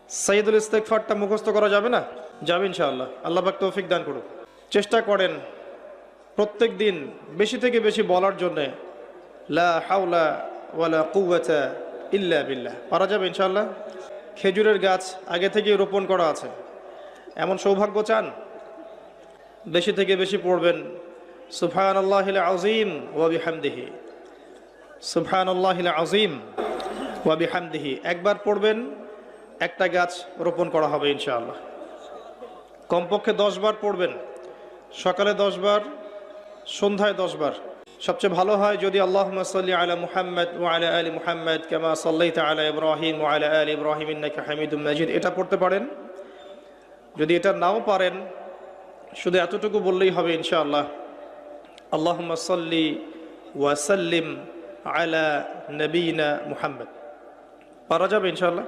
সাইয়্যিদুল ইস্তিগফারটা মুখস্থ করা যাবে না? যাবে ইনশাআল্লাহ। আল্লাহ পাক তৌফিক দান করুন। চেষ্টা করেন প্রত্যেক দিন বেশি থেকে বেশি বলার জন্যে লা হাওলা ওয়ালা কুওয়াতা ইল্লা বিল্লাহ। পারা যাবে ইনশাআল্লাহ। খেজুরের গাছ আগে থেকেই রোপণ করা আছে, এমন সৌভাগ্য চান? বেশি থেকে বেশি পড়বেন সুবহানাল্লাহিল আযীম ওয়া বিহামদিহি, সুবহানাল্লাহিল আযীম ওয়া বিহামদিহি। একবার পড়বেন, একটা গাছ রোপণ করা হবে ইনশাআল্লাহ। কমপক্ষে 10 বার পড়বেন, সকালে 10 বার, সন্ধ্যায় 10 বার। সবচেয়ে ভালো হয় যদি আল্লাহুম্মা সাল্লি আলা মুহাম্মাদ ওয়া আলা আলি মুহাম্মাদ কামা সাল্লাইতা আলা ইব্রাহিম ওয়া আলা আলি ইব্রাহিম ইন্নাকা হামিদুম মাজিদ, এটা পড়তে পারেন। যদি এটা নাও পারেন, শুধু এতটুকু বললেই হবে ইনশাআল্লাহ, আল্লাহুম্মা সাল্লি ওয়া সাল্লিম আলা নবিয়িনা মুহাম্মদ। পারা যাবে ইনশাআল্লাহ।